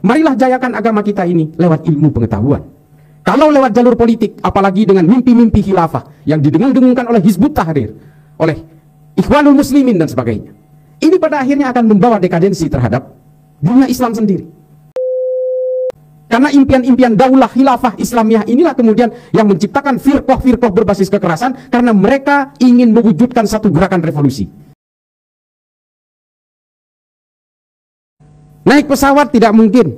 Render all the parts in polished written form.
marilah jayakan agama kita ini lewat ilmu pengetahuan. Kalau lewat jalur politik, apalagi dengan mimpi-mimpi khilafah yang didengung-dengungkan oleh Hizbut Tahrir, oleh Ikhwanul Muslimin dan sebagainya, ini pada akhirnya akan membawa dekadensi terhadap dunia Islam sendiri. Karena impian-impian daulah khilafah Islamiyah inilah kemudian yang menciptakan firqah-firqah berbasis kekerasan, karena mereka ingin mewujudkan satu gerakan revolusi. Naik pesawat tidak mungkin,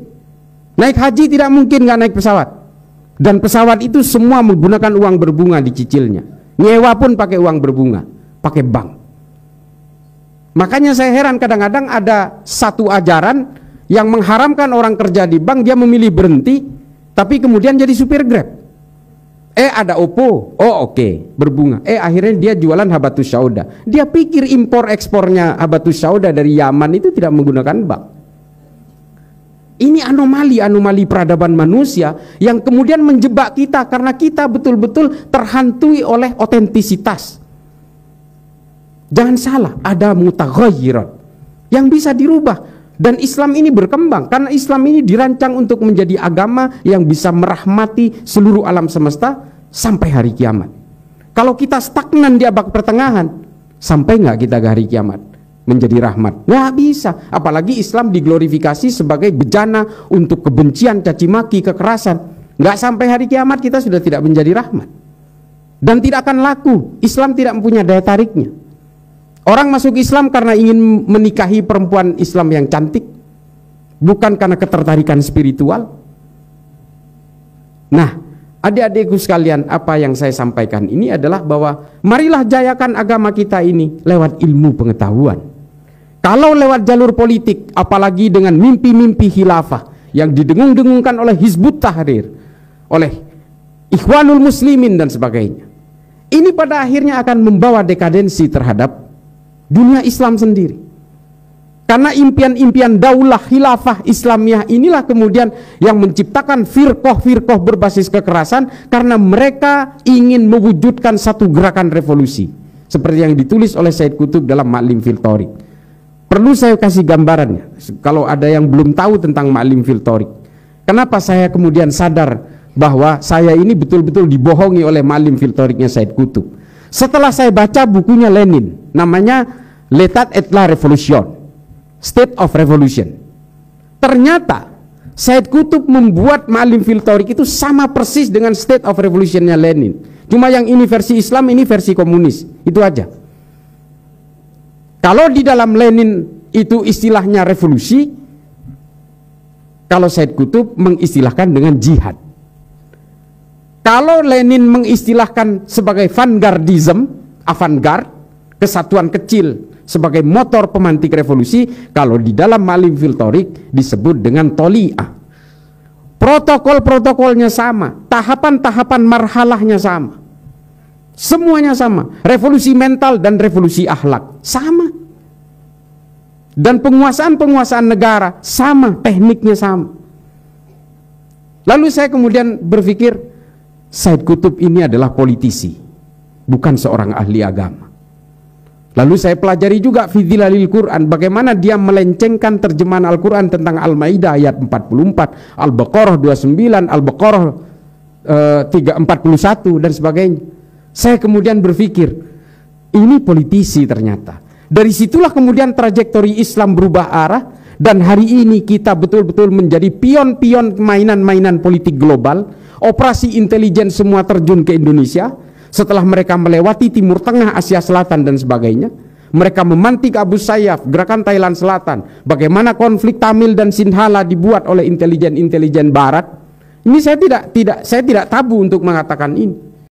naik haji tidak mungkin nggak naik pesawat. Dan pesawat itu semua menggunakan uang berbunga dicicilnya. Nyewa pun pakai uang berbunga, pakai bank. Makanya saya heran kadang-kadang ada satu ajaran yang mengharamkan orang kerja di bank, dia memilih berhenti, tapi kemudian jadi supir Grab. Ada Oppo, oh oke, berbunga. Akhirnya dia jualan habatus sauda. Dia pikir impor ekspornya habatus sauda dari Yaman itu tidak menggunakan bank. Ini anomali peradaban manusia yang kemudian menjebak kita, karena kita betul-betul terhantui oleh otentisitas. Jangan salah, ada mutaghayyirat yang bisa dirubah. Dan Islam ini berkembang karena Islam ini dirancang untuk menjadi agama yang bisa merahmati seluruh alam semesta sampai hari kiamat. Kalau kita stagnan di abad pertengahan, sampai nggak kita ke hari kiamat menjadi rahmat? Nggak bisa. Apalagi Islam diglorifikasi sebagai bejana untuk kebencian, caci maki, kekerasan. Nggak sampai hari kiamat kita sudah tidak menjadi rahmat. Dan tidak akan laku. Islam tidak mempunyai daya tariknya. Orang masuk Islam karena ingin menikahi perempuan Islam yang cantik, bukan karena ketertarikan spiritual. Nah, adik-adikku sekalian, apa yang saya sampaikan ini adalah bahwa marilah jayakan agama kita ini lewat ilmu pengetahuan. Kalau lewat jalur politik, apalagi dengan mimpi-mimpi khilafah yang didengung-dengungkan oleh Hizbut Tahrir, oleh Ikhwanul Muslimin dan sebagainya, ini pada akhirnya akan membawa dekadensi terhadap dunia Islam sendiri. Karena impian-impian daulah khilafah Islamiyah inilah kemudian yang menciptakan firqah-firqah berbasis kekerasan, karena mereka ingin mewujudkan satu gerakan revolusi seperti yang ditulis oleh Said Qutb dalam Ma'lim fil Thariq. Perlu saya kasih gambarannya kalau ada yang belum tahu tentang Ma'lim fil Thariq. Kenapa saya kemudian sadar bahwa saya ini betul-betul dibohongi oleh Ma'lim fil Thariqnya Said Qutb? Setelah saya baca bukunya Lenin, namanya L'état et la Révolution, State of Revolution. Ternyata Said Qutb membuat Ma'lim fil Thariq itu sama persis dengan State of Revolutionnya Lenin. Cuma yang ini versi Islam, ini versi komunis. Itu aja. Kalau di dalam Lenin itu istilahnya revolusi, kalau Said Qutb mengistilahkan dengan jihad. Kalau Lenin mengistilahkan sebagai vanguardism, avant-garde, kesatuan kecil sebagai motor pemantik revolusi, kalau di dalam Ma'lim fil Thariq disebut dengan toli'ah. Protokol-protokolnya sama, tahapan-tahapan marhalahnya sama, semuanya sama. Revolusi mental dan revolusi akhlak sama, dan penguasaan negara sama, tekniknya sama. Lalu saya kemudian berpikir, Said Qutb ini adalah politisi, bukan seorang ahli agama. Lalu saya pelajari juga fi Dhilalil Quran, bagaimana dia melencengkan terjemahan Al-Quran tentang Al-Maidah ayat 44, Al-Baqarah 29, Al-Baqarah 341 dan sebagainya. Saya kemudian berpikir, ini politisi ternyata. Dari situlah kemudian trajektori Islam berubah arah, dan hari ini kita betul-betul menjadi pion-pion mainan-mainan politik global. Operasi intelijen semua terjun ke Indonesia. Setelah mereka melewati Timur Tengah, Asia Selatan dan sebagainya, mereka memantik Abu Sayyaf, gerakan Thailand Selatan. Bagaimana konflik Tamil dan Sinhala dibuat oleh intelijen-intelijen Barat. Ini saya tidak tabu untuk mengatakan ini.